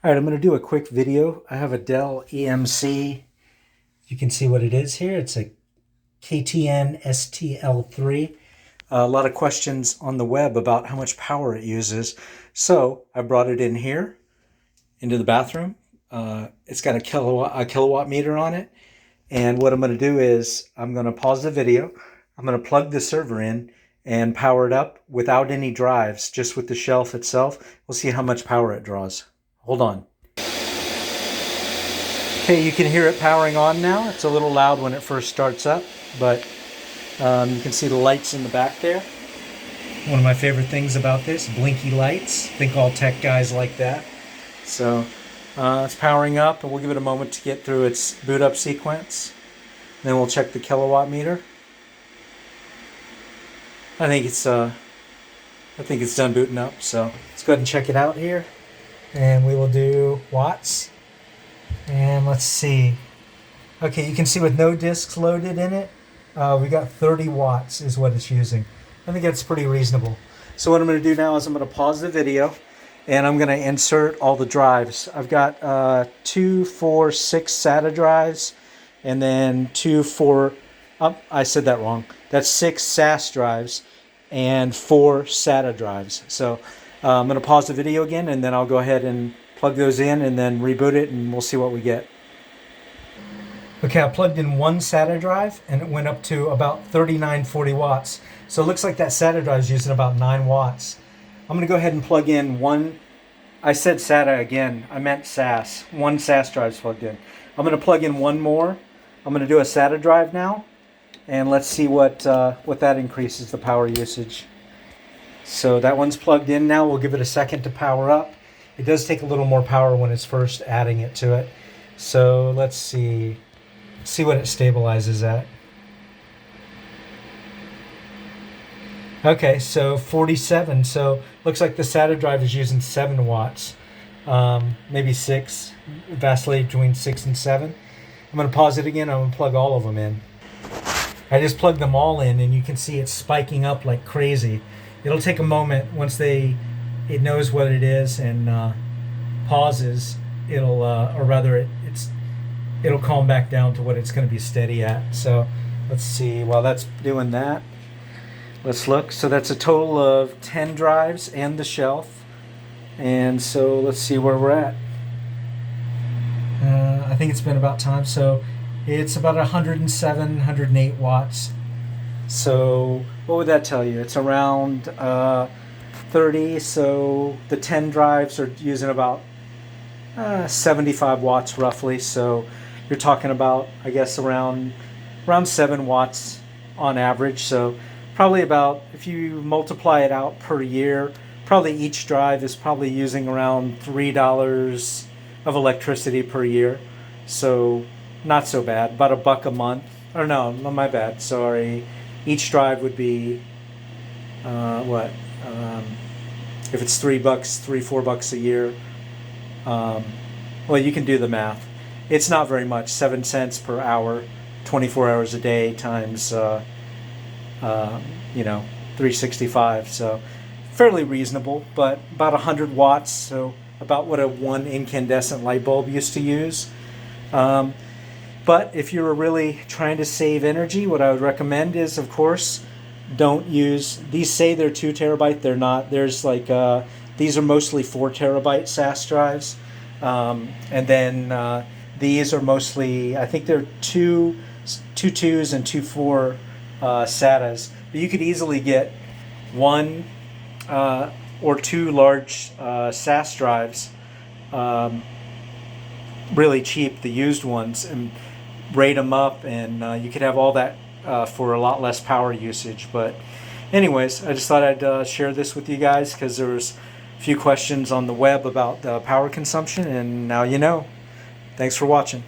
All right, I'm going to do a quick video. I have a Dell EMC. You can see what it is here. It's a KTN-STL3. A lot of questions on the web about how much power it uses. So I brought it in here into the bathroom. It's got a kilowatt meter on it. And what I'm going to do is I'm going to pause the video. I'm going to plug the server in and power it up without any drives, just with the shelf itself. We'll see how much power it draws. Hold on. Okay, you can hear it powering on now. It's a little loud when it first starts up, but you can see the lights in the back there. One of my favorite things about this, blinky lights. I think all tech guys like that. So it's powering up, and we'll give it a moment to get through its boot up sequence. Then we'll check the kilowatt meter. I think it's done booting up, so let's go ahead and check it out here. And we will do watts. And let's see. Okay, you can see with no disks loaded in it, we got 30 watts is what it's using. I think that's pretty reasonable. So what I'm going to do now is I'm going to pause the video and I'm going to insert all the drives. I've got 2, 4, 6 SATA drives and then 2, 4, I said that wrong. That's 6 SAS drives and 4 SATA drives. So I'm going to pause the video again and then I'll go ahead and plug those in and then reboot it and we'll see what we get. Okay, I plugged in one SATA drive and it went up to about 3940 watts. So it looks like that SATA drive is using about 9 watts. I'm going to go ahead and plug in one. I said SATA again. I meant SAS. One SAS drive is plugged in. I'm going to plug in one more. I'm going to do a SATA drive now. And let's see what that increases the power usage. So that one's plugged in now. We'll give it a second to power up. It does take a little more power when it's first adding it to it. So let's see what it stabilizes at. Okay, so 47. So looks like the SATA drive is using 7 watts, maybe 6, vastly between 6 and 7. I'm going to pause it again. I'm going to plug all of them in. I just plugged them all in, and you can see it's spiking up like crazy. It'll take a moment once it knows what it is and pauses. It'll calm back down to what it's going to be steady at. So let's see. While that's doing that, let's look. So that's a total of 10 drives and the shelf. And so let's see where we're at. I think it's been about time. So it's about 107, 108 watts. So what would that tell you? It's around 30. So the 10 drives are using about 75 watts roughly. So you're talking about, I guess, around 7 watts on average. So probably about, if you multiply it out per year, probably each drive is probably using around $3 of electricity per year. So not so bad, about $1 a month. Or no, my bad, sorry. Each drive would be, if it's $3, $4 a year. Well, you can do the math. It's not very much, 7 cents per hour, 24 hours a day times, 365. So fairly reasonable, but about 100 watts. So about what a 1 incandescent light bulb used to use. But if you're really trying to save energy, what I would recommend is, of course, don't use, these say they're 2 terabyte, they're not. There's like, these are mostly 4 terabyte SAS drives. And then these are mostly, I think they're two 2s and 2 4 SATAs. But you could easily get 1 or 2 large SAS drives, really cheap, the used ones, and rate them up, and you could have all that for a lot less power usage. But anyways, I just thought I'd share this with you guys because there was a few questions on the web about power consumption, and now you know. Thanks for watching.